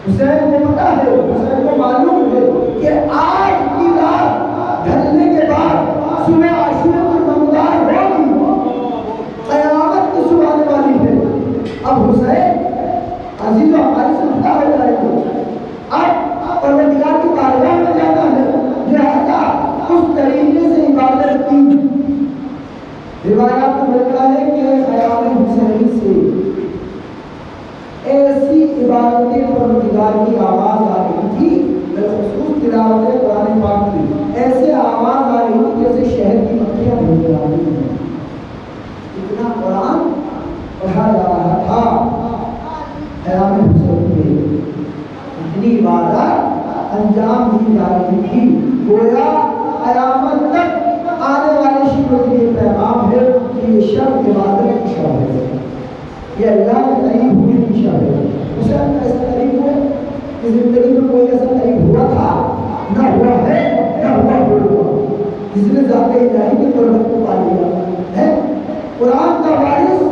حسین کو پتا ہے، حسین کو معلوم ہے کہ آج کی رات ڈھلنے کے بعد صبح عاشورہ کی نمودار ہوگی، قیامت کی صبح آنے والی ہے۔ اب حسین عزیز و ہماری سنتا ہو جائے گا، اب پروردگار کی بارگاہ میں جانا ہے، لہذا اس طریقے سے عبادت کی۔ روایات میں ملتا ہے کہ خیام حسینی سے ایسی عبادتیں پروردگار کی آواز آ رہی تھی، بالخصوص تلاوت قرآن پاک کی ایسے آواز آ رہی تھی جیسے شہر کی مکھیاں بھول جا رہی ہیں، اتنا قرآن پڑھا جا رہا تھا خیام حسین میں، اتنی عبادت انجام دی جا رہی تھی۔ گویا قیامت تک آنے والے شیعوں کے لیے پیغام ہے کہ یہ شب عبادت کی شب ہے، یہ اللہ کے قریب ہونے کی شب ہے۔ حسین کا ایسا قریب ہوا کہ زندگی میں کوئی ایسا قریب ہوا تھا نہ ہوا ہے نہ ہوا ہوگا، جس نے ذات الہی کی قربت کو پا لیا ہے۔ قرآن کا وارث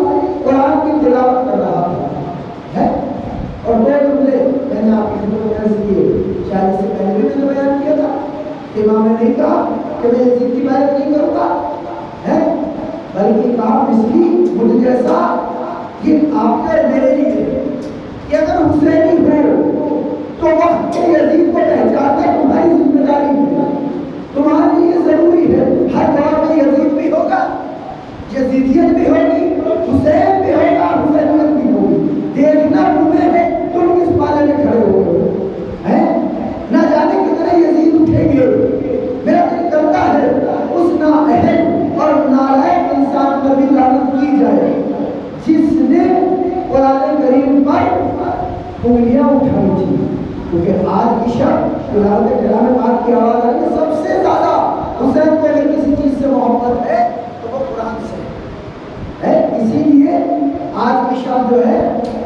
قرآن کی تلاوت کر رہا ہے، اور دو جملے میں نے آپ کی خدمت میں عرض کیے، شاید سے پہلے بھی میں نے بیان کیا تھا کہ امام نے نہیں کہا کہ میں یزید کی بیعت نہیں کروں گا، بلکہ کہا مسکی مجھ جیسا کہ آپ نے میرے لیے کہ اگر حسینی ہو تو وقت کے یزید کو پہچاننا تمہاری ذمہ داری ہے، تمہارے لیے ضروری ہے۔ ہر دور میں یزید بھی ہوگا، یزیدیت بھی ہوگی، حسین بھی ہوگا، حسینیت بھی ہوگی، دیکھنا تمہیں ہے تم کس پالے میں کھڑے ہو گئے ہیں۔ نہ جانے کتنے یزید اٹھیں گے، میرا دل کرتا ہے اس نااہل اور نالائق انسان پر بھی لعنت کی جائے جس نے قرآن کریم پر انگلیاں اٹھائی تھی، کیونکہ آج کی شب تلاوت کلام پاک کی آواز آئی ہے، سب سے زیادہ حسین کو اگر کسی چیز سے محبت ہے تو وہ قرآن سے ہے، اسی لیے آج کی شب جو ہے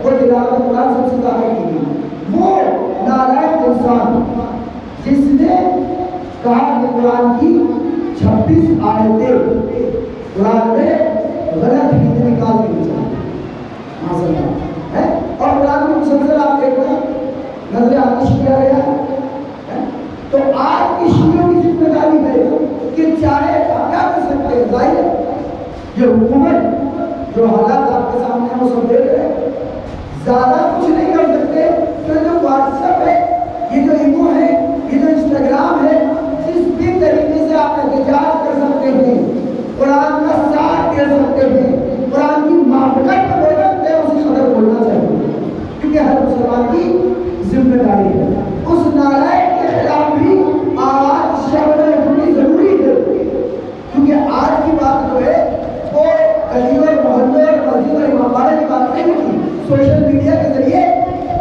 وہ تلاوت قرآن سب سے زیادہ کی گئی۔ وہ نالائق انسان جس نے کہا کہ قرآن کی 26 آیتیں قرآن میں غلط ہی نکال دی جائیں، اور قرآن میں مسلسل آپ دیکھ رہے ہیں نظر آتش کیا گیا ہے۔ تو آج کی شیعوں کی ذمہ داری ہے کہ چاہے کیا کر سکتے ہیں، ظاہر ہے یہ حکومت جو حالات آپ کے سامنے ہیں وہ سب دیکھ رہے ہیں، زیادہ کچھ نہیں کر سکتے، تو جو واٹس ایپ ہے، یہ جو ایمو ہے، یہ جو انسٹاگرام ہے، جس بھی طریقے سے آپ احتجاج کر سکتے ہیں، قرآن کا ساتھ دے سکتے ہیں، قرآن کی موافقت میں بول سکتے ہیں، اسی قدر بولنا چاہیے، کیونکہ ہر مسلمان کی ذمہ داری ہے۔ اس نالائق کے خلاف بھی آواز شب میں اٹھنی ضروری ہے، کیونکہ آج کی بات جو ہے وہ گلی اور محلے اور مسجد اور امامباڑے کی بات نہیں ہوتی، سوشل میڈیا کے ذریعے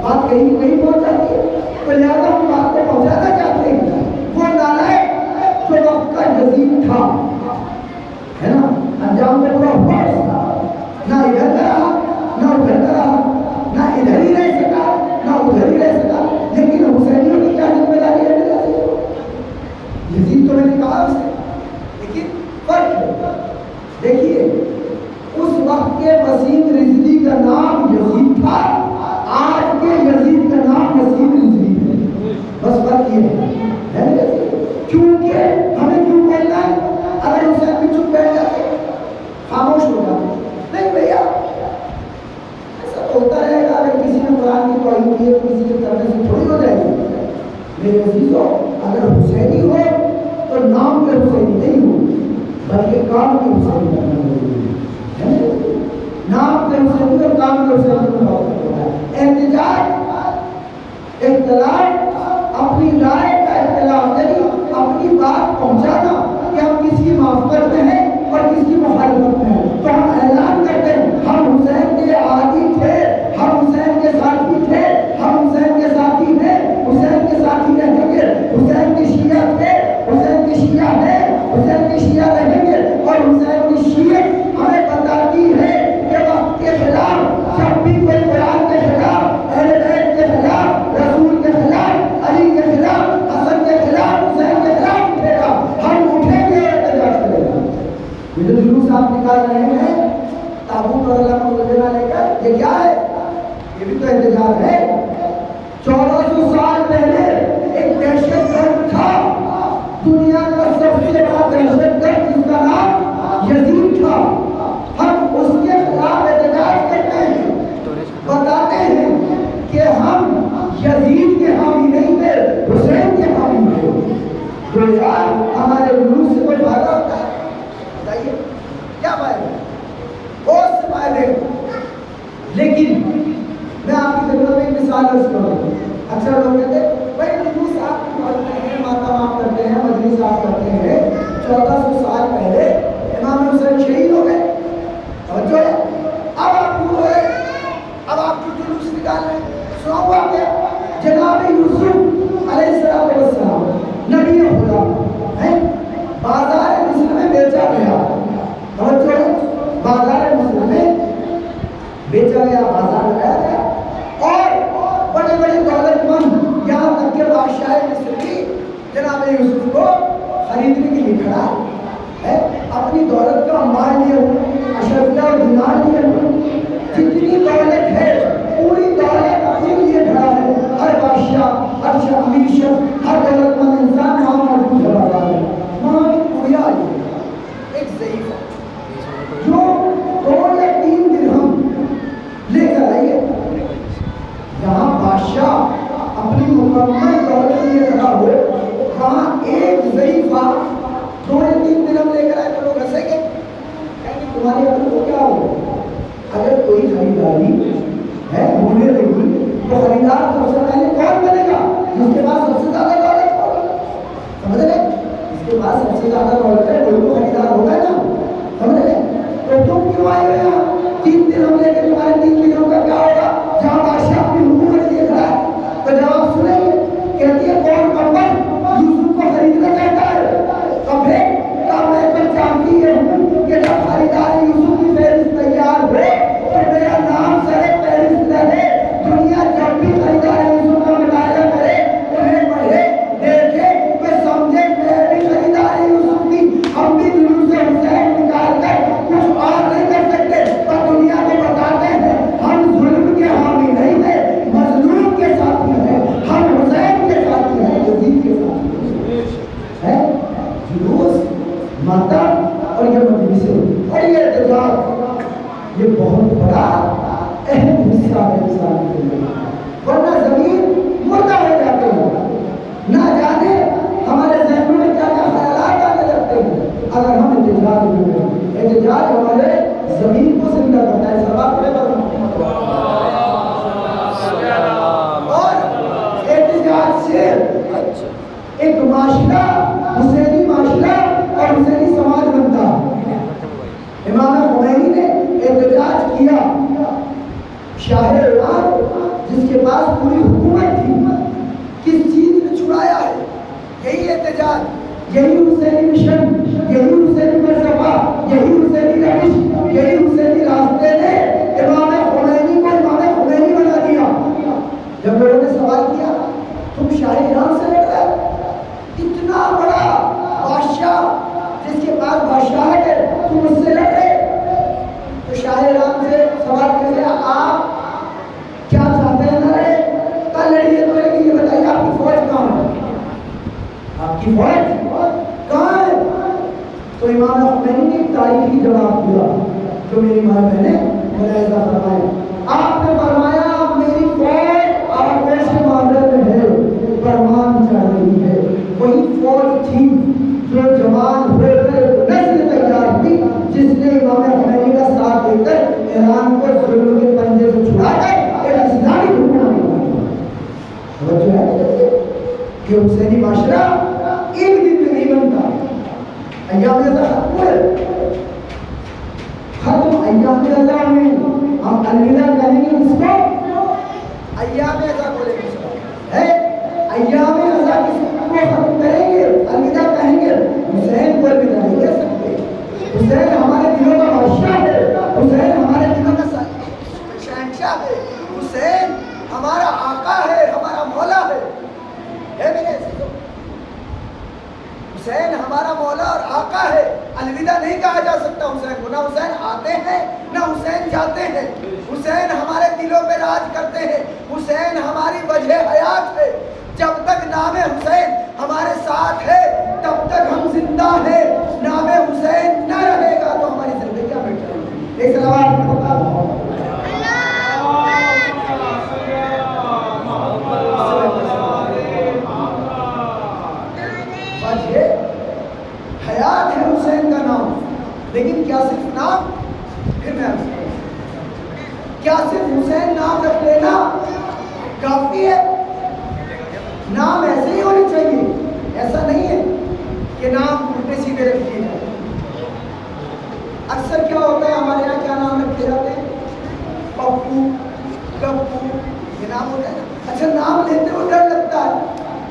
بات کہیں کہیں پہنچ جاتی ہے، تو لہٰذا ہم بات کو پہنچانا چاہتے ہیں۔ وہ نالائق جو وقت کا یزید تھا ہے نا، انجام میں پورا ہوا اس کا، نہ ادھر کا رہا نہ ادھر کا رہا، نہ ادھر ہی رہ سکا نہ ادھر ہی رہ سکا، لیکن حسینیوں کی کیا ذمہ داری ہے میرا؟ یزید تو میں نے کہا اسے، لیکن فرق ہے، دیکھیے اس وقت کے وسیم رضوی کا نام یزید تھا، آج کے یزید کا نام وسیم رضوی ہے، بس فرق یہ ہے۔ کیونکہ ہمیں کیوں بولنا ہے؟ اگر حسین بھی چپ بیٹھ جاتے خاموش ہو جاتے، نہیں بھیا ایسا تو ہوتا رہے گا، اگر کسی نے قرآن کی توہین کی ہے تو کسی کے کرنے سے تھوڑی ہو جائے گی۔ میرے عزیزو، اگر حسینی ہو تو نام پہ حسینی نہیں ہو بلکہ کام کی حسینی کرنا ہے، نام پہ حسینی اور کام پہ حسینی ہوتا ہے۔ احتجاج اختلاف اپنی رائے کا اختلاف نہیں، اپنی بات پہنچانا کہ ہم کس کی موافقت میں ہیں اور کس کی مخالفت میں ہیں، تو ہم اعلان کرتے ہیں ہم حسین کے عادی تھے، ہم حسین کے ساتھی تھے، ہم حسین کے ساتھی ہیں، حسین کے ساتھی رہیں گے، حسین کے شیعہ تھے، حسین کے شیعہ ہیں، حسین کے شیعہ رہیں گے، اور حسین کی شیعت ہمیں بتاتی ہے کہ وقت کے خلاف جب بھی کوئی قرآن کے خلاف، اہل بیت کے خلاف، رسول کے خلاف، علی کے خلاف، حسن کے خلاف، حسین کے خلاف اٹھے گا، ہم اٹھیں گے اور احتجاج کریں گے۔ یہ جو جلوس آپ نکال رہے ہیں تابوت اور علامہ مجمع لے کر، یہ کیا ہے؟ یہ بھی تو احتجاج ہے، 1400 سال پہلے ایک دہشت گرد تھا، دنیا کا سب سے بڑا دہشت گرد جس کا نام یزید تھا. ہم اس کے خلاف احتجاج کرتے ہیں، بتاتے ہیں کہ ہم یزید کے حامی نہیں تھے، حسین کے حامی تھے. تو یار ہمارے جلوس سے کوئی فائدہ ہوتا ہے؟ بتائیے کیا فائدہ؟ بہت سے فائدے. لیکن میں آپ کی خدمت میں ایک مثال عرض کروں. اکثر لوگ کہتے ہیں بھائی جلوس آپ پڑھتے ہیں، ماتم آپ کرتے ہیں، مجلس آپ کرتے ہیں. 1400 سال پہلے امام حسین شہید ہو گئے. توجہ ہے، اب آپ کیوں ہو رہے؟ اب آپ کیوں جلوس نکال رہے ہیں؟ سنو آپ ہے جناب یوسف علیہ السلام نبی خدا ہے، بازار مصر میں بیچا گیا. توجہ ہے، بازار مصر میں بیچا گیا، بازار لگایا گیا، اور بڑے بڑے دولت مند یہاں تک کہ بادشاہ مصر بھی جناب یوسف کو خریدنے کے لیے کھڑا ہے. اپنی دولت کا انبار لیے اشرفیہ اور دینار لیے، جتنی دولت ہے پوری دولت اپنے لیے کھڑا ہے. ہر بادشاہ، ہر امیر شخص، ہر دولت مند انسان وہاں موجود ہے بازار میں. وہاں ایک گڑیا آئی، ایک ضعیف جو 2 یا 3 درہم لے کر آئی ہے. جہاں بادشاہ اپنی مکمل دولت لیے کھڑا ہو، وہاں ایک ضعیفہ 2 یا 3 درہم لے کر آئے تو لوگ ہنسیں گے، کہیں گے تمہاری عقل کو کیا ہو؟ اگر کوئی خریداری ہے ہونے لگی تو خریدار سب سے پہلے کون بنے گا؟ جس کے پاس سب سے زیادہ دولت ہوگا. سمجھ رہے؟ جس کے پاس سب سے زیادہ دولت ہے وہی تو خریدار ہوگا نا. سمجھ رہے؟ تو تم کیوں آئے ہو یہاں 3 درہم لے کے؟ تمہارے 3 درہم کا کیا ہوگا جہاں بادشاہ اپنی حکومت لیے کھڑا ہے؟ تو جواب سنیں گے، کہتی ہے کون کمبل یوسف کو خریدنا چاہتا ہے؟ تو پھر میں تو چاہتی ہوں کہ جب خریدار یوسف کی فہرست تیار ہو تو میرا نام سر فہرست رہے. دنیا جب بھی خریدار یوسف کا مطالعہ کرے، انہیں پڑھے، دیکھے تو سمجھے میں بھی خریدار یوسف کی. ہم بھی جلوس سے حسین نکال کر کچھ اور نہیں کر سکتے، پر دنیا کو بتاتے ہیں ہم ظلم کے حامی نہیں تھے، مظلوم کے ساتھی ہیں. ہم حسین کے ساتھی ہیں، یزید کے ساتھی ہیں. جلوس، ماتم اور یہ مجلسیں اور یہ احتجاج، یہ بہت بڑا اہم حصہ ہے انسان کے لیے. ورنہ زمین مردہ ہو جاتے ہیں. نہ جانے ہمارے ذہنوں میں کیا کیا خیالات آنے لگتے ہیں اگر ہم احتجاج میں ہیں. احتجاج ہمارے زمین کو زندہ کرتا ہے. سوال پڑے پر اور احتجاج سے ایک معاشرہ، حسینی معاشرہ اور حسینی سماج بنتا. امام خمینی نے احتجاج کیا. شاہ ایران جس کے پاس پوری حکومت تھی، کس چیز نے چھڑایا ہے؟ یہی احتجاج، یہی حسینی مشن، یہی حسینی فلسفہ، یہی حسینی روش، یہی حسینی راستے نے امام خمینی کو امام خمینی بنا دیا. جب لوگوں نے سوال کیا تم شاہ ایران سے لڑ رہے ہو، اتنا بڑا بادشاہ جس کے پاس بادشاہت ہے، تم اس سے لڑ رہے؟ تو شاہ ایران سے سوال کر لیا آپ کیا چاہتے ہیں؟ نہ لڑے؟ کل لڑیے تو لیکن یہ بتائیے آپ کی فوج کہاں ہے؟ آپ کی فوج کہاں ہے؟ تو امام خمینی نے ایک تاریخی جواب دیا جو میری ماں بہنیں ملاحظہ فرمائے. آپ نے فرمایا میری فوج آگوش مادر میں ہے، فرمان چاہ رہی ہے. وہی فوج تھی جو جوان ہو کر نسل تیار ہوئی جس نے امام خمینی کا ساتھ دے کر ایران کو ظلم کے پنجے سے چھڑا کر ایک اسلامی حکومت بنا. توجہ ہے کہ حسینی معاشرہ ایک دن میں نہیں بنتا. ایام ختم ایام ازا میں ہم الوداع کہیں گے اس کو ایام ازا بولیں گے. ایام ازا کس کو ختم کریں گے؟ الوداع کہیں گے. حسین کو الوداع نہیں کہہ سکتے. حسین ہمارے دلوں کا بادشاہ ہے، حسین ہمارے دلوں کا شہنشاہ ہے، حسین ہمارا آقا ہے، ہمارا مولا ہے. میرے حسین ہمارا مولا اور آقا ہے، الوداع نہیں کہا جا سکتا حسین کو. نہ حسین آتے ہیں نہ حسین جاتے ہیں. حسین ہمارے دلوں پہ راج کرتے ہیں. حسین ہماری وجہ حیات ہے. جب تک نام حسین ہمارے ساتھ ہے تب تک ہم زندہ ہیں. نام حسین نہ رہے گا تو ہماری زندگیاں مٹ جائیں گی. ایک سلام وجہ حیات ہے حسین کا نام. لیکن کیا صرف نام؟ پھر میں عرض کروں، کیا صرف حسین نام رکھ لینا کافی ہے؟ نام ایسے ہی ہونے چاہیے. ایسا نہیں ہے کہ نام الٹے سیدھے رکھ دیے جائیں. اکثر کیا ہوتا ہے ہمارے یہاں کیا نام رکھے جاتے ہیں؟ پپو، گپو، یہ نام ہوتا ہے. اچھا نام لیتے ہوئے ڈر لگتا ہے.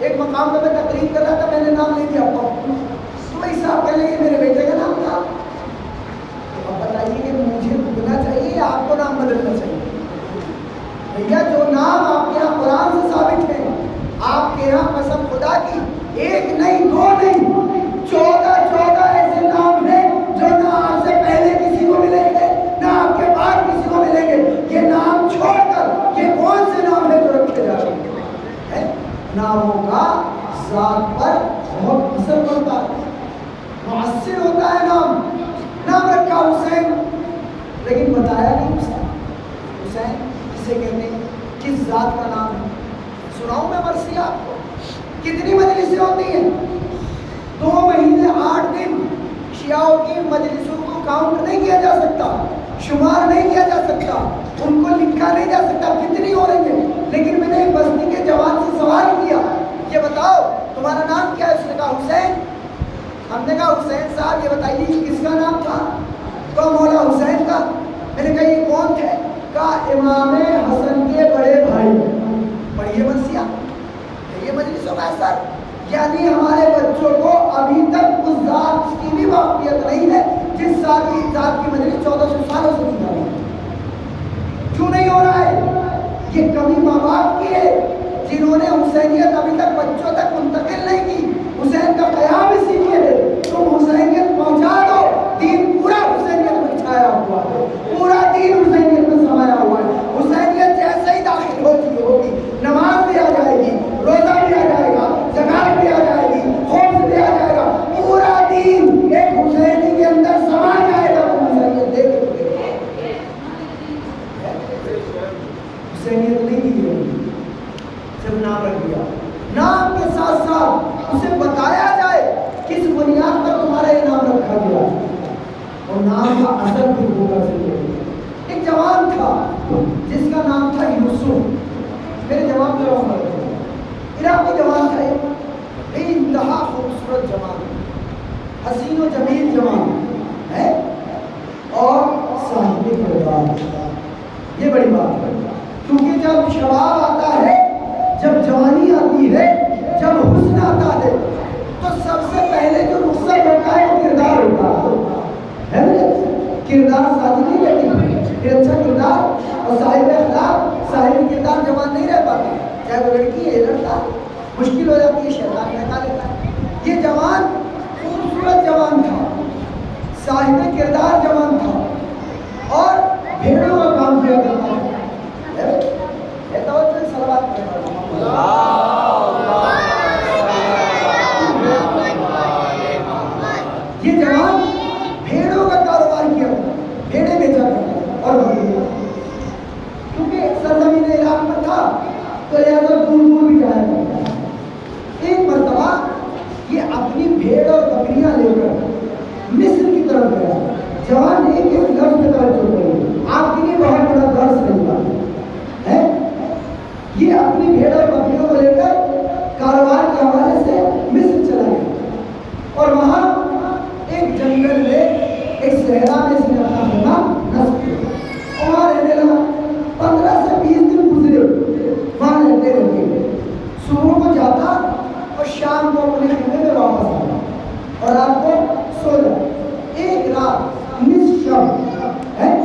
ایک مقام پہ میں تقریر کر رہا تھا، میں نے نام لے دیا پپو، تو بھائی صاحب کہنے لگے میرے بیٹے کا نام تھا. تو اب بتائیے کہ مجھے بھولنا چاہیے یا آپ کو نام بدلنا چاہیے؟ بھیا جو نام آپ کے یہاں قرآن سے ثابت ہے، آپ کے یہاں قسم خدا کی ایک نہیں دو نہیں 14 ایسے نام ہیں جو نہ آپ سے پہلے کسی کو ملیں گے نہ آپ کے بعد کسی کو ملیں گے. یہ نام چھوڑ کر یہ کون سے نام ہے جو رکھے جا رہے ہیں؟ ناموں کا ذات پر بہت اثر پڑتا ہے، مؤثر ہوتا ہے. نام رکھا حسین لیکن بتایا نہیں حسین کسے کہتے ہیں، کس ذات کا نام ہے. سناؤں میں مرثیہ آپ کو. کتنی مجلسیں ہوتی ہیں؟ 2 مہینے 8 دن شیعوں کی مجلسوں کو کاؤنٹ نہیں کیا جا سکتا، شمار نہیں کیا جا سکتا، ان کو لکھا نہیں جا سکتا کتنی ہو رہی ہیں. لیکن میں نے ایک بستی کے جوان سے سوال کیا، یہ بتاؤ تمہارا نام کیا ہے؟ اس نے کہا حسین. ہم نے کہا حسین صاحب یہ بتائیے کس کا نام تھا؟ تو مولا حسین کا. میں نے کہا یہ کون تھے؟ کہا امام حسن کے بڑے بھائی. پڑھیے مرثیہ، یہ مجلسوں کا اثر. یعنی ہمارے بچوں کو ابھی تک اس ذات کی بھی واقفیت نہیں ہے جس ذات کی مجلس 1400 سالوں سے کی جا رہی ہے. کیوں نہیں ہو رہا ہے؟ یہ کمی ماں باپ کی ہے جنہوں نے حسینیت ابھی تک بچوں تک منتقل نہیں کی. حسین کا قیام اسی لیے ہے. تم حسینیت پہنچا دو، دین پورا حسینیت میں چھایا ہوا ہے، پورا دین حسینیت میں سمایا ہوا ہے. حسینیت جیسے ہی داخل ہوگی نماز بھی آ جائے گی، روزہ بھی آ جائے گا، زکات بھی آ جائے گی، خوف بھی آ جائے گا. پورا دین ایک حسینی کے اندر سما جائے گا. حسینیت دیکھ حسینیت نہیں دی ہے، صرف نام رکھ دیا. نام کے ساتھ ساتھ اسے بتایا جائے کس بنیاد پر تمہارا یہ نام رکھا گیا اور نام کا اثر بھی ہوگا. ایک جوان تھا جس کا نام تھا یوسف. میرے جوان میں عراقی جوان تھا، بے انتہا خوبصورت جوان، حسین و جمیل جوان ہے اور صاحب کردار. یہ بڑی بات ہے کیونکہ جب شباب آتا ہے، جب جوانی آتی ہے، جب حسن آتا ہے تو سب سے پہلے جو رخصت ہوتا ہے وہ کردار ہوتا ہے. کردار سازی نہیں رہتی. پھر اچھا کردار اور صاحب اخلاق صاحب کردار جوان نہیں رہ پاتے. چاہے وہ لڑکی ہے لڑکا، مشکل ہو جاتی ہے، شیطان بہکا لیتا ہے. یہ جوان خوبصورت جوان تھا، صاحب کردار جوان تھا اور بھیڑوں کا کام کیا کرتا تھا. یہ جوان بھیڑوں کا کاروبار کیا، بھیڑیں بیچا کرتا اور کیونکہ سرزمین عراق میں تھا تو لہٰذا دور دور بھی جایا کرتا. ایک مرتبہ یہ اپنی بھیڑ اور بکریاں لے کر مصر کی طرف گیا. جوان ایک ایک لفظ کی طرف چل رہی، آپ کے لیے بہت بڑا درس ہے. یہ اپنی بھیڑ اور بکریوں کو لے کر کاروبار کے حوالے سے مصر چلا گیا اور وہاں ایک جنگل میں ایک صحرا میں اس نے اپنا ہونا نصب کیا اور وہاں رہنے لگا. 15 سے 20 دن گزرے وہاں رہتے رہتے. صبح کو جاتا اور شام کو اپنے خیمے میں واپس آتا اور رات کو سو جاتا. ایک رات نصف شب ہے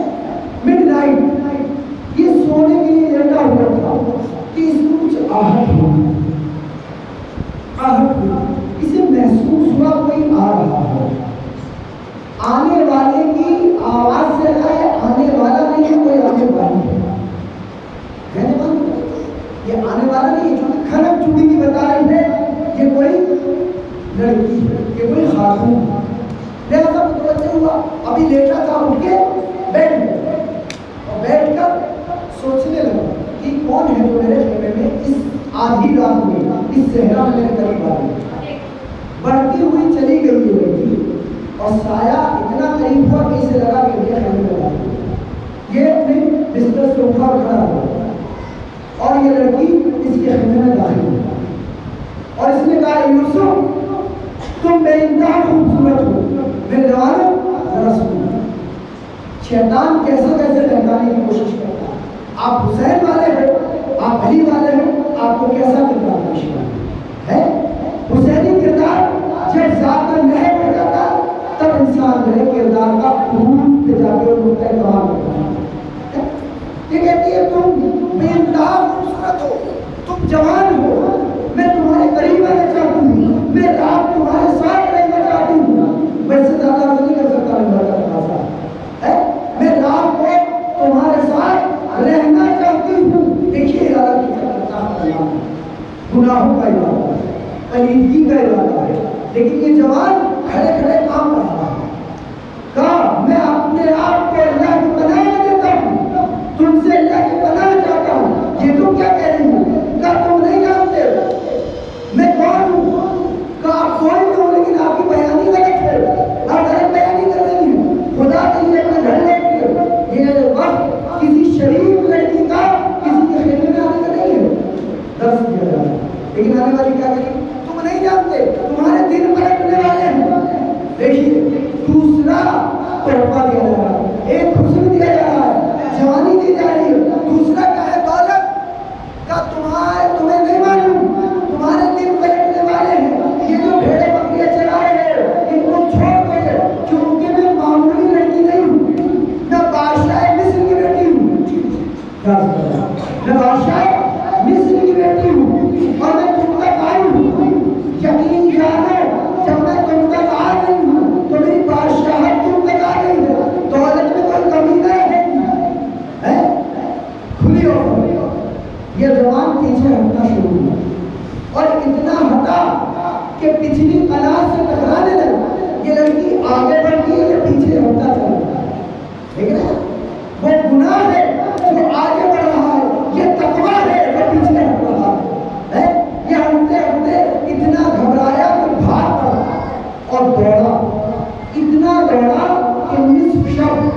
مڈ نائٹ یہ سونے کے لیے لیٹا ہوا تھا کہ اس کو کچھ آہٹ ہوئی. اسے محسوس ہوا کوئی آ رہا ہے. اشارہ نہیں ہے، کھنک چوڑی کی بتا رہی ہے یہ کوئی لڑکی ہے، یہ کوئی خاتون ہے۔ لہذا متوجہ ہوا، ابھی لیٹا تھا، اٹھ کے بیٹھ گیا اور بیٹھ کر سوچنے لگا کہ کون ہے جو میرے خیمے میں اس آدھی رات میں اس صحرا میں میرے قریب آ گئی۔ بڑھتی ہوئی چلی گئی یہ لڑکی اور سایہ اتنا قریب ہوا کہ اسے لگا کہ یہ خیمے میں آ گئی۔ یہ اپنے بستر سے اٹھا اور کھڑا ہوا اور یہ لڑکی اس کے خیمے میں داخل ہوئی اور اس نے کہا یوسف تم بے انتہا خوبصورت ہو، میرے جوانوں ذرا سنو۔ شیطان کیسے کیسے بہکانے کی کوشش کرتا ہے، آپ حسین والے ہو، آپ علی والے ہو، آپ کو کیسا کردار پیش کرنا ہے؟ حسینی کردار جب ذات میں نہیں ہو جاتا تب انسان جو ہے کردار کا عروج پہ جا کے نقطۂ کمال کرتا ہے۔ یہ کہتی ہے تم بے انتہا خوبصورت ہو، تم جوان ہو، میں تمہارے قریب آنا چاہتی ہوں، میں رات تمہارے ساتھ رہنا چاہتی ہوں، ویسے زیادہ نہیں کر سکتا میں بڑا تقاضا ہے، میں رات کو تمہارے ساتھ رہنا چاہتی ہوں۔ دیکھیے ارادہ کیسا کرتا ہے، گناہوں کا ارادہ ہے، علیحدگی کا ارادہ ہے، لیکن یہ جوان کھڑے کھڑے کام کر رہا ہے۔ کہا میں اپنے آپ کو اللہ کی پناہ دیتا ہوں، تم سے اللہ کی پناہ چاہتا ہوں۔ یہ تم کیا کہہ رہی ہو؟ کہا تم نہیں جانتے میں کون ہوں؟ کہا آپ کوئی نہیں ہو لیکن آپ کی بیانی غلط ہے، آپ غلط بیانی کر رہی ہیں۔ خدا کے لیے اپنے گھر لوٹیے، یہ وقت کسی شریف لڑکی کا کسی کے خیمے میں آنے کا نہیں ہے۔ درس دیا جا رہا ہے، لیکن آنے والی کیا کری؟ تم نہیں جانتے تمہارے دن پلٹنے والے ہیں۔ دیکھیے دوسرا تحفہ دیا جا رہا ہے، ایک حسن دیا جا رہا ہے، جوانی دی جا رہی ہے، دوسرا کیا ہے؟ دولت کا۔ تمہیں نہیں معلوم تمہارے دن پلٹنے والے ہیں، یہ جو بھیڑے بکریاں چرائے ہیں ان کو چھوڑ دو گے، کیونکہ میں معمولی لڑکی نہیں ہوں، میں بادشاہ مصر کی بیٹی ہوں، میں بادشاہ مصر کی بیٹی ہوں اور میں تم تک آئی ہوں۔ یقین جانو جب میں تم تک آ گئی ہوں تو میری بادشاہت تم تک آ گئی ہے، دولت میں کوئی کمی نہیں ہے، کھلی ہو۔ یہ جوان پیچھے ہٹنا شروع ہوا اور اتنا ہٹا کہ پچھلی قلعہ سے ٹکرانے لگا۔ یہ لڑکی آگے بڑھ گئی ہے، پیچھے ہٹتا چلا گیا۔ لیکن وہ گناہ ہے جو آگے بڑھ رہا ہے، یہ تقویٰ ہے جو پیچھے ہٹ رہا ہے۔ یہ ہٹتے ہٹتے اتنا گھبرایا کہ بھاگ پڑا اور دوڑا، اتنا دوڑا کہ نصف شب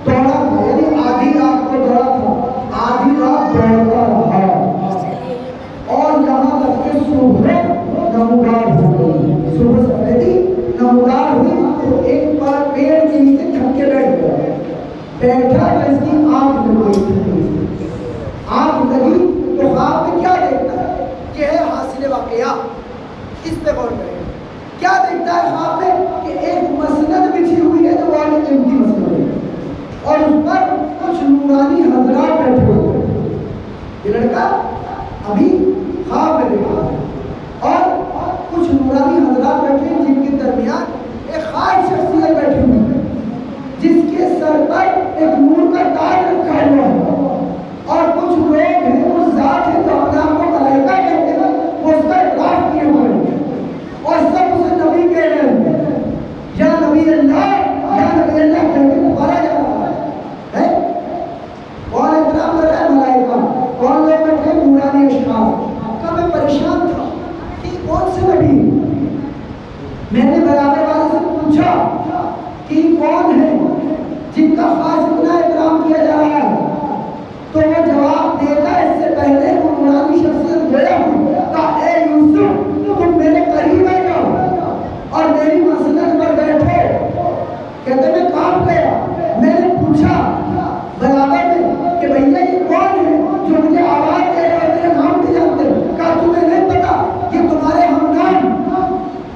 دوڑا تھا، یعنی آدھی رات کو دوڑا تھا، آدھی رات دوڑتا رہا اور یہاں تک کہ صبح نمودار ہو گئی، صبح سفیدی نمودار ہوئی تو ایک بار پیڑ کے نیچے تھک کے بیٹھ گیا۔ بیٹھا تو اس کی آنکھ لگ گئی، آنکھ لگی تو خواب میں کیا دیکھتا ہے؟ یہ ہے حاصل واقعہ، اس پہ غور کریں۔ کیا دیکھتا ہے خواب میں؟ کہ ایک مسند بچھی ہوئی ہے جو بہت قیمتی مسند ہے اور اس پر کچھ نورانی حضرات بیٹھے ہوئے ہیں۔ یہ لڑکا ابھی خواب میں دیکھا ہے اور کچھ نورانی حضرات بیٹھے ہیں جن کے درمیان ایک خاص شخصیت بیٹھی ہوئی ہے جس کے سر پر ایک نور کا تاج رکھا ہوا ہے اور کچھ لوگ ہیں اس ذات ہے جو اپنے آپ کو ملائکہ کہتے ہیں، وہ اس کا اعتراف کیے ہوئے ہیں اور سب اسے نبی کہہ رہے ہیں، یا نبی اللہ، یا نبی اللہ کہہ کے پکارا جا رہا ہے۔ کون احترام کر رہا ہے؟ ملائکہ۔ کون لوگ بیٹھے؟ نورانی اشخاص۔ کا میں پریشان تھا کہ کون سے نبی؟ میں نے برابر والے سے پوچھا کہ کون ہے جن کا خاص اتنا احترام کیا جا رہا ہے، تو وہ جواب دیتا اس سے پہلے وہ نورانی شخصیت گیا ہوں، کہا اے یوسف تم میرے قریب آ جاؤ اور میری مسند پر بیٹھو۔ کہتے میں کام گیا، میں نے پوچھا برابر میں کہ بھیا یہ کون ہے جو مجھے آواز دے رہا ہے، میرے نام بھی جانتے ہیں؟ کہا تمہیں نہیں پتا یہ تمہارے ہم نام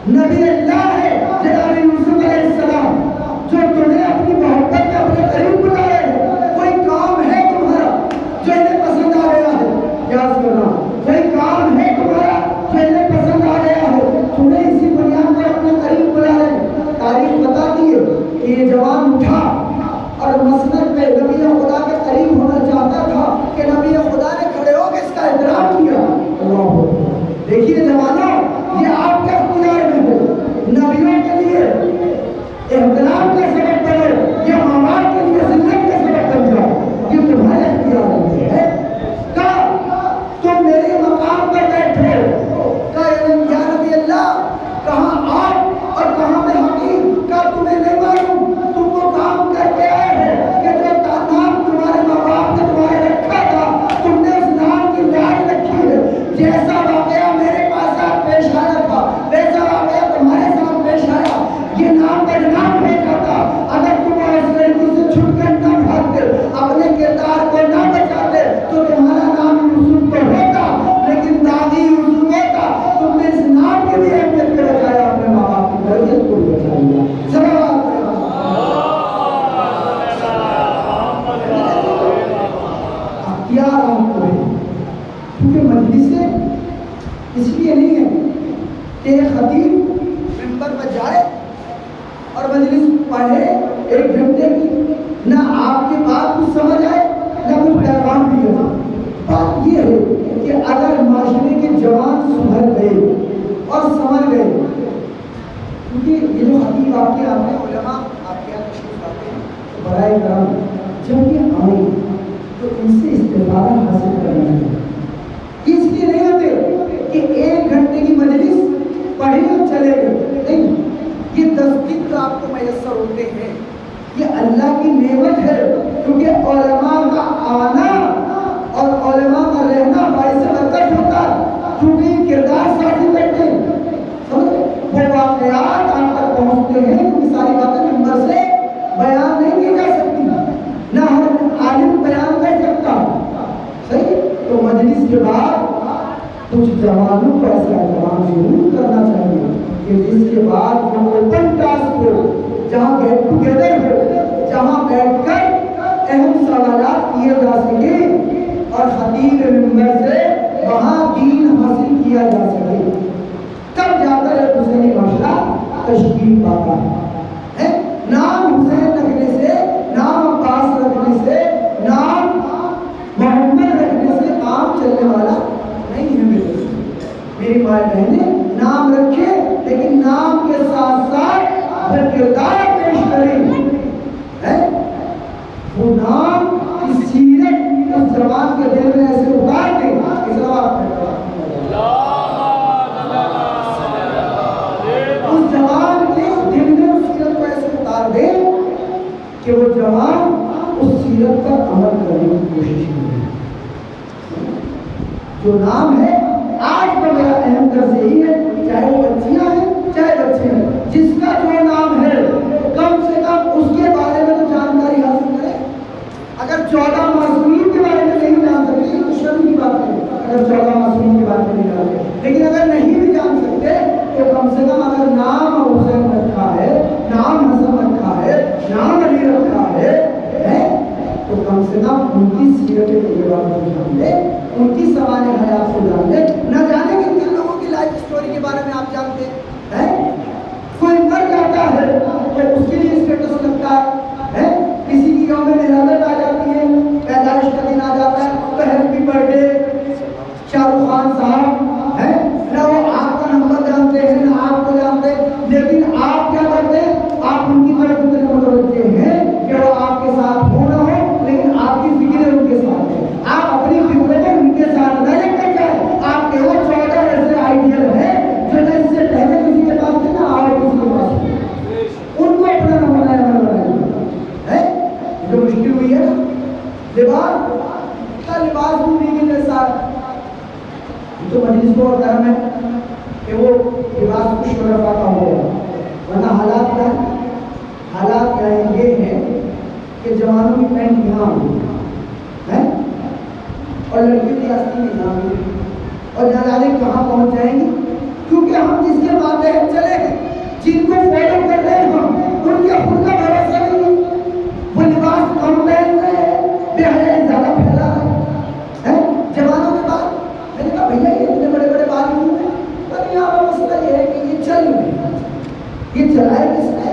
نبی اللہ ہے جناب یوسف علیہ السلام جو تمہیں اپنی محبت میں اپنے قریب بلا رہے ہیں۔ کوئی کام ہے تمہارا جو انہیں پسند آ گیا ہے؟ یاد کرنا، کوئی کام ہے تمہارا جو انہیں پسند آ گیا ہے، تمہیں اسی بنیاد پر اپنے قریب بلا رہے ہیں۔ تاریخ بتا دیے کہ یہ جوان اٹھا اور مسند پہ نبی خدا کے قریب ہونا چاہتا تھا کہ نبی خدا نے کھڑے ہو کے اس کا احترام کیا۔ دیکھیے جوانوں، یہ آپ کے اختیار میں ہو، نبیوں کے لیے احترام کا سبب بنو یا ماں باپ کے لیے ذلت کا سبب بن جاؤ، یہ تمہارے اختیار میں ہے۔ تم میرے مقام پر بیٹھے، یا نبی اللہ، کہاں آپ اور کہاں میں حکیم، کا تمہیں نہیں معلوم؟ تم وہ کام کر کے آئے ہو کہ جو نام تمہارے ماں باپ نے تمہارے رکھا تھا، تم نے اس نام کی لاج رکھی ہے۔ جیسا واقعہ میرے پاس پیش آیا تھا ویسا واقعہ تمہارے ساتھ پیش آیا، یہ نام بدنام ہو جاتا اگر تم اس لڑکی سے چھٹ کر نہ بھاگتے، اپنے کردار کو نہ بچاتے، تو تمہارا نام یوسف تو ہوتا لیکن داغی یوسف ہوتا۔ تم نے اس نام کے لیے اہمیت کو بچایا، اپنے ماں باپ کی تربیت کو بچا لیا۔ اختیار آپ کو ہے، کیونکہ مجلسیں اس لیے نہیں ہے کہ ایک خطیب ممبر پر جائے اور مجلس پڑھے 1 گھنٹے کی، نہ آپ کی بات کچھ سمجھ آئے نہ کچھ پیغام بھی ہے۔ بات یہ ہے کہ اگر معاشرے کے جوان سدھر گئے اور سمجھ گئے، کیونکہ یہ جو خطیب آپ کے آتے ہیں، علماء آپ کے یہاں تشریف آتے ہیں، تو برائے کرم جب یہ آئیں تو ان سے استفادہ حاصل کرنا ہے۔ اس لیے نہیں ہوتے کہ 1 گھنٹے کی مجلس پڑھی اور چلے گئے، نہیں، یہ 10 دن تو آپ کو میسر ہوتے ہیں، یہ اللہ کی نعمت ہے، کیونکہ علماء کا آنا اور علماء کا رہنا باعث برکت ہوتا ہے، کیونکہ یہ کردار سازی کرتے ہیں، سمجھے؟ وہ واقعات آپ تک پہنچتے ہیں، کیونکہ ساری باتیں ممبر سے بیان نہیں کی جا سکتی، نہ ہر عالم بیان کر سکتا، صحیح؟ تو مجلس کے بعد کچھ جوانوں کو ایسا اہتمام ضرور کرنا چاہیے کہ جس کے بعد جو اوپن ٹاسک ہو، جہاں گیٹ ٹوگیدر ہو، جہاں بیٹھ کر اہم سوالات کیے جا سکے اور خطیب ممبر سے وہاں دین حاصل کیا جا سکے، تب جا کر ایک حسینی معاشرہ تشکیل پاتا ہے۔ نام حسین رکھنے سے، نام عباس رکھنے سے، نام محمد رکھنے سے کام چلنے والا نہیں ہے۔ میری ماں بہنیں نام رکھے لیکن نام کے ساتھ ساتھ پھر کردار پیش کریں، وہ نام کی سیرت اس زبان کے دل میں ایسے اتار دیں اس جوان کے دل میں اس سیرت کو ایسے اتار دیں کہ وہ جوان اس سیرت پر عمل کرنے کی کوشش کرے۔ جو نام ہے، آج کا میرا اہم درس یہی ہے، چاہے وہ بچیاں ہیں چاہے بچے ہیں، جس کا جو نام ہے کم سے کم اس کے بارے میں تو جانکاری حاصل کریں۔ اگر 14 معصومین کے بارے میں نہیں جان سکتے تو شرم کی بات ہے، اگر 14 معصومین کے بارے میں نہیں جانتے، لیکن اگر نہیں بھی جان سکتے تو کم سے کم اگر نام حسین رکھا ہے، نام حسن رکھا ہے، نام علی رکھا ہے تو کم سے کم ان کی سیرت طیبہ کو جان لے، ان کی سوانح حیات کو جان لے۔ نہ جانے کتنے لوگوں کی لائف سٹوری کے بارے میں آپ جانتے ہیں؟ کوئی مر جاتا ہے تو اس کے لیے اسٹیٹس لگتا ہے، کسی کی یوم ولادت آ جاتی ہے، پیدائش کا دن آ جاتا ہے تو happy birth day Shah Rukh Khan صاحب ہے، نہ وہ آپ کا نمبر جانتے ہیں نہ آپ کو جانتے، لیکن آپ کیا کرتے ہیں؟ آپ ان کی طرف اتنے متوجہ ہیں کہ وہ آپ کے ساتھ ہو نہ ہو، لیکن آپ کی فکریں ان کے ساتھ ہے، آپ اپنی فکروں کو ان کے ساتھ نہ لے کر جائیں۔ آپ کے وہ 14 ایسے آئیڈیل ہیں جو نہ اس سے پہلے کسی کے پاس تھے نہ آئے کسی کے پاس تھے، ان کو اپنا نہ بنایا ہے۔ جو مشکل ہوئی ہے نا، لباس کا لباس بھی کے جیسا تو مجلس کو کرم ہے کہ وہ لباس خوش رفا کا ہو گیا، ورنہ حالات کیا ہے؟ حالات کیا ہے؟ یہ ہے کہ جوانوں کی پینٹ یہاں ہوئی ہے اور لڑکیوں کی آستی میں یہاں ہوئی، اور جانے کہاں پہنچ جائیں گی، کیونکہ ہم جس کے ماتحت چلے گئے، جن کو فالو کر رہے ہیں ہم، ان کے خود کا بھروسہ نہیں ہے، وہ لباس کم پہن رہے ہیں، بے حیائی زیادہ پھیلا ہے۔ جوانوں کے بعد میں نے کہا بھیا یہ اتنے بڑے بڑے بات کیوں ہیں؟ پر یہاں پر مسئلہ یہ ہے کہ یہ چل رہے ہیں، یہ چلائے کس نے؟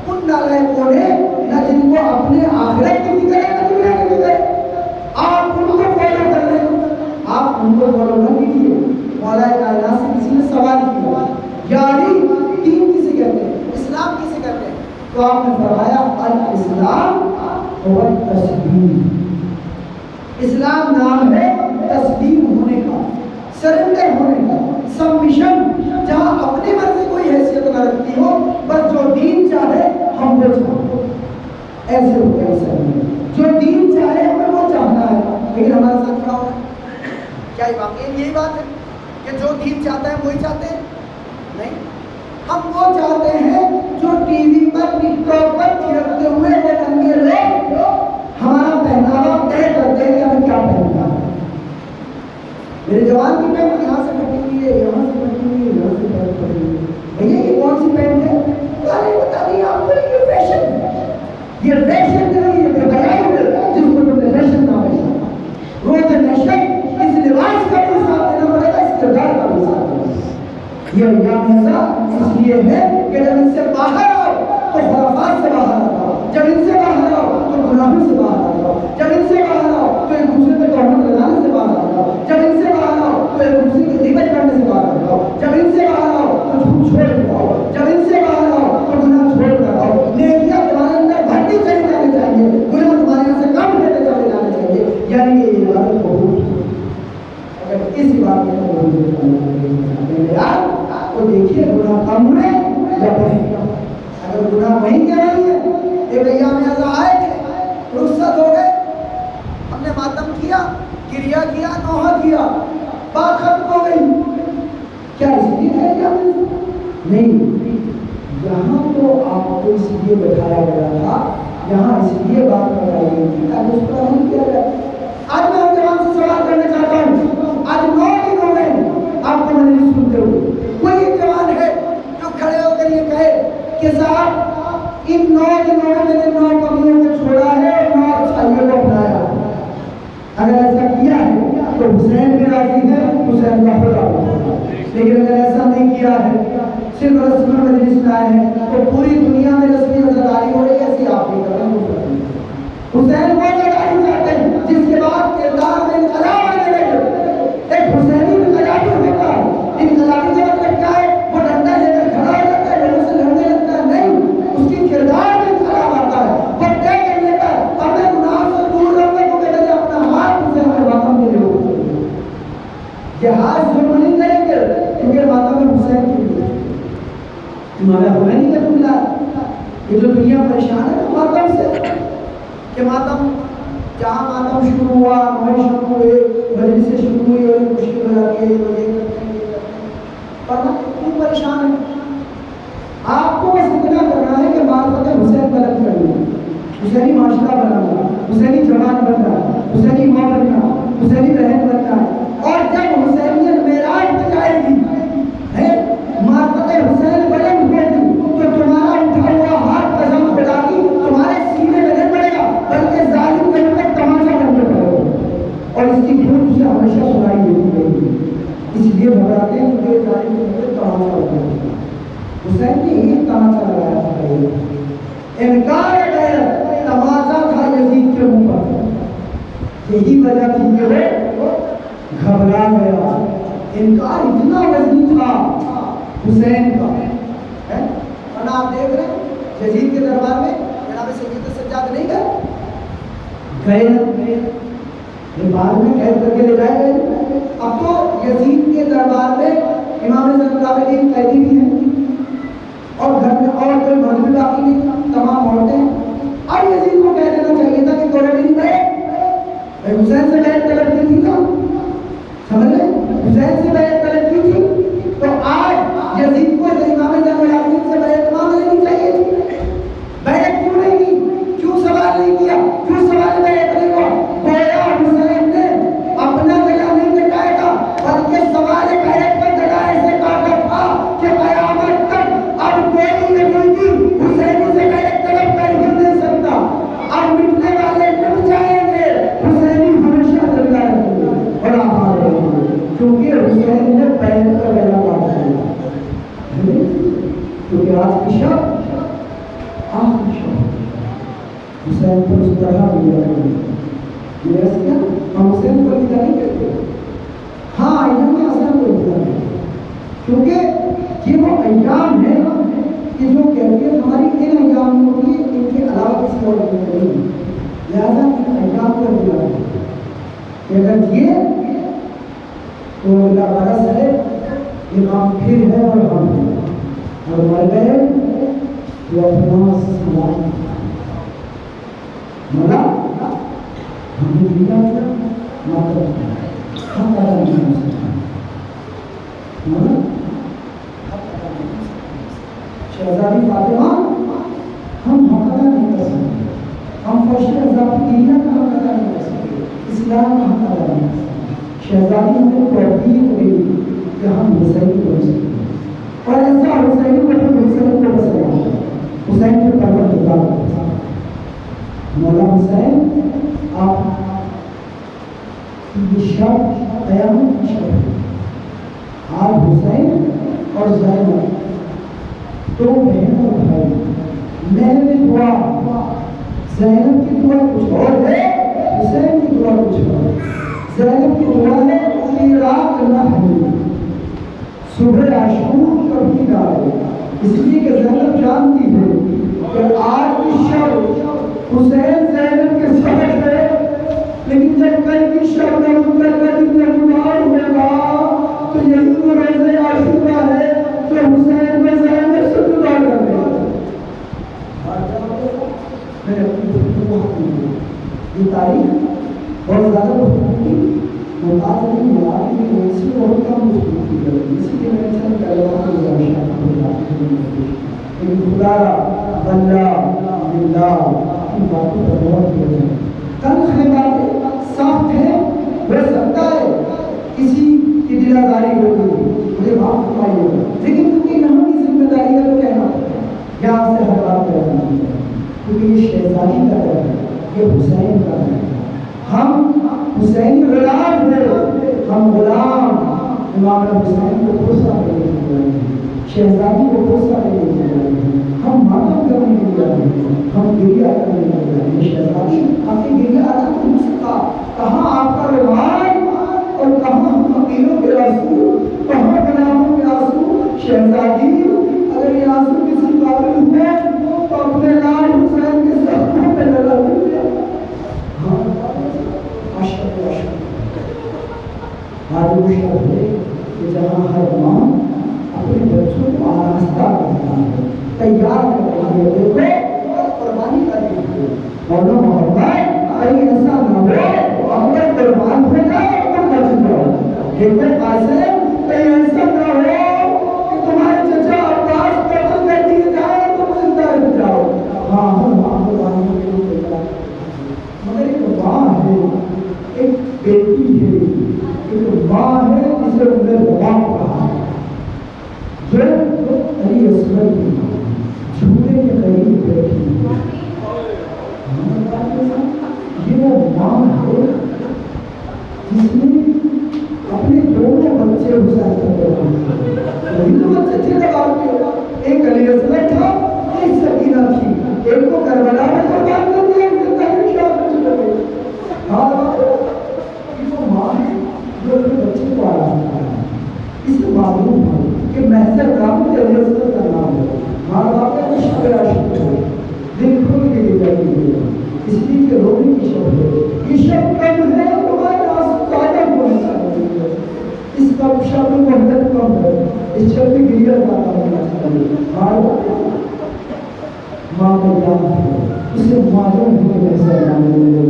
ان نالائقوں نے، نہ جن کو اپنے آخرت کی فکر ہے نہ دنیا کی فکر ہے۔ آپ ان کو فالو کر رہے ہیں، آپ ان کو فالو نہ کیجیے، مولا کائنات سے سوال کیا یعنی دین کسے کہتے ہیں، اسلام کسے کہتے ہیں؟ تو آپ نے فرمایا الاسلام هو التسلیم، اسلام نام ہے تسلیم ہونے کا، سرنڈر ہونے کا، سبمیشن، جہاں اپنی مرضی کوئی حیثیت نہ رکھتی ہو، بس جو دین چاہے ہم وہ چاہتے، ایسے ہوتا ہے اسلام، جو دین چاہے ہمیں وہ چاہنا ہے۔ لیکن ہمارے ساتھ کیا ہوتا ہے؟ کیا یہ واقعی یہی بات ہے کہ جو دین چاہتا ہے وہی چاہتے ہیں؟ نہیں، ہم وہ چاہتے ہیں جو ٹی وی پر ٹک ٹاک پر تھرکتے ہوئے وہ ننگے لوگ ہمارا پہناوا طے کرتے ہیں کہ ہمیں کیا پہننا ہے۔ میرے جوان کی پینٹ یہاں سے کٹی ہوئی ہے، یہاں سے کٹی ہوئی ہے، یہاں سے پینٹ کٹی ہوئی ہے، بھیا یہ کون سی پینٹ ہے؟ ارے بتا نہیں آپ کو، یہ فیشن ہے، یہ فیشن نہیں، یہ بے حیائی ہے جس کو تم نے فیشن نام ہے۔ روز نیشن اس لباس کا بھی ساتھ دینا پڑے گا، اس کردار کا بھی ساتھ دینا۔ یہ ایام ایسا اس لیے ہے کہ جب ان سے باہر آؤ تو خرافات سے باہر آؤ، جب ان سے باہر آؤ تو گناہوں سے باہر آؤ، جب ان سے باہر آؤ تو ایک دوسرے پہ تہمت لگانے سے باہر آؤ، جب ان سے باہر آؤ تو ایک دوسرے کی غیبت کرنے سے باہر آؤ، جب ان سے باہر آؤ تو جھوٹ چھوڑ کر آؤ، جب ان سے باہر آؤ تو گناہ چھوڑ کر آؤ۔ نیکیاں تمہارے اندر بڑھتی چلی جانی چاہیے، گناہ تمہارے یہاں سے کم ہوتے چلے جانے چاہیے، یعنی یہ عبادت قبول ہے۔ اگر اس عبادت کو قبول یار تو دیکھیے گناہ کم ہوئے یا بڑھے، اگر گناہ وہیں کے وہیں ہے۔ ایک ایام ایسا آئے تھے، رخصت ہو گئے، ہم نے ماتم کیا، گریہ کیا، نوحہ کیا، بات ختم ہو گئی، کیا اس لیے ہے کیا؟ نہیں، یہاں تو آپ کو اس لیے بٹھایا گیا تھا، یہاں اس لیے بات بتائی گئی تھی تاکہ اس پر عمل کیا جائے۔ آج میں نوجوان سے سوال کرنا چاہتا ہوں، آج 9 دن ہو گئے آپ کو مجلس سنتے ہوئے، کوئی ایک جوان ہے جو کھڑے ہو کر یہ کہے کہ صاحب ان 9 دنوں میں میں نے 9 کمیوں کو چھوڑا ہے اور 9 اچھائیوں کو اپنایا ہے؟ اگر ایسا کیا ہے تو حسین بھی راضی ہے، حسین کا خدا بھی۔ لیکن اگر ایسا نہیں کیا ہے، صرف رسم مجلس میں آئے ہیں، تو پوری دنیا میں رسمی عزاداری ہو رہی ہے، ایسی آپ بھی کریں گے۔ حسین وہ عزاداری چاہتے ہیں جس کے بعد کردار میں انقلاب آنے لگے۔ ایک حسینی انقلابی ہوتا ہے، انقلابی کا مطلب کیا ہے؟ وہ ڈنڈا لے کر کھڑا ہو جاتا ہے، لوگوں سے لڑنے لگتا ہے، نہیں، اس کی کردار میں انقلاب آتا ہے، وہ طے کر لیتا ہے اپنے گناہوں سے دور رہنے کو کہتے ہیں اپنا ہاتھ حسین کے ماتم کے لیے ہوتا ہے۔ یہ ہاتھ ظلم نہیں کریں گے کیونکہ ماتم حسین کے لیے تمہارا حسین کا جملہ، یہ جو دنیا پریشان ہے ماتم سے کہ ماتم جہاں ماتم شروع ہوا، وہیں شروع ہوئے، مجلس سے شروع ہوئی اور مشکل بنا کے یہ کرتے ہیں، یہ کرتے ہیں، پر کیوں پریشان ہے؟ آپ کو بس اتنا کرنا ہے کہ معرفت حسین بلند کرنی ہے، حسینی معاشرہ بنانا، حسینی جوان بننا، حسینی ماں بننا، حسینی بہن بننا، اور جب حسینیت معراج پہ جائے گی، معرفت حسین بلند ہوگی، تو تمہارا اٹھا ہوا ہاتھ قسم خدا کی تمہارے سینے میں نہیں پڑے گا، بلکہ ظالم کے اوپر تماشا بن کے پڑے گا، اور اس کی دھن اسے ہمیشہ سنائی دیتی رہے گی۔ اس لیے گھبراتے ہیں کہ ظالم کے اوپر تماشا بن گا۔ حسین نے ہی تماشا لگایا تھا، انکار غیرت تماشا تھا یزید کے منہ پر، یہی وجہ تھی کہ وہ گھبرا گیا۔ انکار اتنا وزنی تھا حسین کا، ورنہ آپ دیکھ رہے ہیں یزید کے دربار میں جناب سید سجاد نہیں گئے، یہ بعد میں قید کر کے لے جائے گئے۔ اب تو یزید کے دربار میں امام زین العابدین قیدی بھی ہیں، اور گھر میں اور کوئی مرد بھی باقی نہیں، تمام عورتیں۔ اب یزید کو کہہ دینا چاہیے تھا کہ دونوں نہیں گئے، حسین سے بیعت طلب کی تھی نا، سمجھ لیں، حسین سے بیعت طلب کی تھی، تو آج یزید کو امام زین العابدین سے بیعت مانگ لینی چاہیے تھی۔ بیعت کیوں نہیں کی؟ کیوں سوال نہیں کیا؟ کیوں سوال بیعت نہیں ہوا؟ گویا حسین نے اپنا گلا نہیں کٹایا تھا، بلکہ سوال بیعت کا گلا ایسے کاٹا تھا کہ قیامت تک اب کوئی یزیدی حسینی سے بیعت طلب کر ہی نہیں سکتا۔ اب مٹنے والے مٹ جائیں گے، حسینی ہمیشہ زندہ رہیں گے اور آباد رہیں گے، کیونکہ حسین نے بیعت کا گلا کاٹا ہے۔ کیونکہ آج کی شب آخری شب حسین پر اس طرح دیا کیا ہم حسین پر دیا نہیں کرتے، ہاں انہوں نے حسین کو دیا کیونکہ یہ وہ ایام ہے کہ جو کیفیت ہماری ان ایام میں ہوتی ہے، ان کے علاوہ کسی اور کو نہیں. لہٰذا ان ایام کو دیا ہے کہ اگر یہ تو اگلا برس ہے، یہ کام پھر ہے اور ہم ہے، اور مر گئے وہ اپنا سوال ملا ہم نے دیا مطلب ہم پیدا نہیں ہو سکتا. شہزادی فاطمہ ہم حقیقت نہیں کر سکتے، ہم فرش اضافی دنیا کا حقیقت نہیں کر سکتے، اسلام کا حقیقت نہیں کر سکتے. شہزادی ہمیں توفیق دی کہ ہم حسین کو بن سکتے ہیں، اور ایسا حسین کو ہم حسین کو بسنا حسین کے پرور خدا کو مولا حسین آپ یہ شب قیامت کی شب ہے. آپ حسین اور زینب دو بہن اور بھائی، میں نے دعا زینب کی دعا کچھ اور ہے، حسین کی دعا کچھ اور ہے. زینب کی دعا ہے کہ رات نہ ہو صبح عاشور کبھی نہ آئے، اس لیے کہ زینب جانتی ہے کہ آج کی شب حسین زینب کے ساتھ ہے، لیکن جب کل کی شب میں ان کا قدم نمودار ہوگا تو یہی تو روزے عاشورہ ہے جو حسین میں زینب سے جدا کر دے گا. میں یہ تاریخ بہت زیادہ مختلف محتاج نہیں ہوا کہ ایسی بہت کم مختلف کی جاتی، اسی کے میں چند کلمات کو لیکن خدا اللہ اللہ کی باتوں پر بہت ہو جائے. کل ہے باتیں سخت ہیں، ہو سکتا ہے کسی کی دل آزاری ہوگی، مجھے معاف فرمائیے گا، لیکن کیونکہ یہاں کی ذمہ داری ہے تو کہنا پڑتا ہے یہاں سے ہر بات کرنا ہے، کیونکہ یہ شہزادی کا گھر ہے، یہ حسین کا گھر ہے. ہم حسین غلام ہیں، ہم غلام امام حسین کو بھروسہ دینے کے لیے شہزادی کو بھروسہ دینے کے لیے ہم ماتم کرنے کے لیے آئے ہیں، ہم گریہ کرنے کے لیے آئے ہیں. شہزادی آپ کی گریہ آتا نہیں ہو سکتا، کہاں آپ کا رومان اور کہاں ہم فقیروں کے آنسو، کہاں غلاموں کے آنسو. شہزادی اگر یہ آنسو کسی قابل ہوئے تو اپنے لال حسین کے ساتھ میں لگا دیا. آج وہ شب ہے کہ جہاں ہر ماں اپنے بچوں کو آراستہ کرتا ہے، تیار کر رہی ہے، دیکھو قربانی کر رہی ہے. مولا محمد کہیں ایسا نہ ہو اپنے قربان ہو جائے اور بچ جاؤ. دیکھو قاسم کہیں ایسا نہ ہو کہ تمہارے چچا عباس قتل کر دیے جائے تم زندہ رہ جاؤ. ہاں ہم ماں قربانی کے لیے تیار، مگر ایک ماں ہے، ایک بیٹی ہے، ایک ماں ہے جسے انہیں باپ کہا ہے، جو علی اصغر کی جھولے کے قریب بیٹھی ہے. یہ وہ ماں ہے جس نے اپنے دونوں بچے حسین کو قربان کیے. دونوں بچے تھے جب آپ کے، ایک علی اصغر تھا، ایک سکینہ تھی، ایک کو کربلا میں قربان کر دیا، ایک کو تحریر شاہ میں چلے گئے. ہاں یہ وہ ماں ہے جو اپنے بچے کو آرام کرتا ہے. اس سے معلوم ہے کہ محضر کام کے علی اصغر کا نام ہے. ماں باپ کا شب عاشق ہے، دل کھول کے لے جاتی ہے، اس لیے کہ رونے کی شب ہے. یہ شب کم ہے تمہارے آنسو زیادہ ہونا چاہیے، اس کا شب میں محنت کم ہے، اس شب میں گریہ زیادہ ہونا چاہیے. ماں کا جان ہے، اسے معلوم ہے کہ محضر کام کے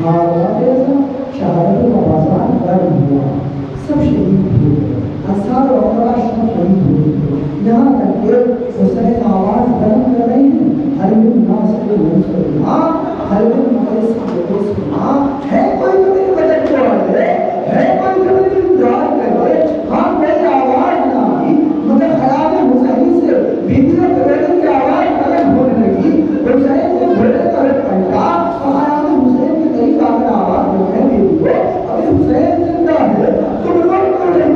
ماں باپ ایسا شہادت کا بازار گرم ہوا، سب شہید ہوئے، انصار و اقرار سب شہید ہوئے. یہاں تک کہ حسین آواز بلند کر رہی ہیں، ہر دن ناصر منصور ماں، ہر دن مقدس مقدس ماں. ہے کوئی تو میری مدد کو آئے، ہے کوئی تو میری امداد کرے. ہاں میری آواز نہ آئی مگر خیال حسینی سے بیٹیوں کے بیٹے کی آواز بلند ہونے لگی. حسین نے گھوڑے طرف پلٹا، خیال حسین کے قریب آ کر آواز دینے لگی، ابھی حسین زندہ ہے، تم لوگ تو نہیں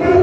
3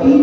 3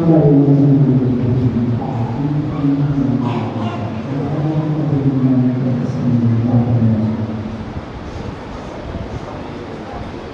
Hallelujah.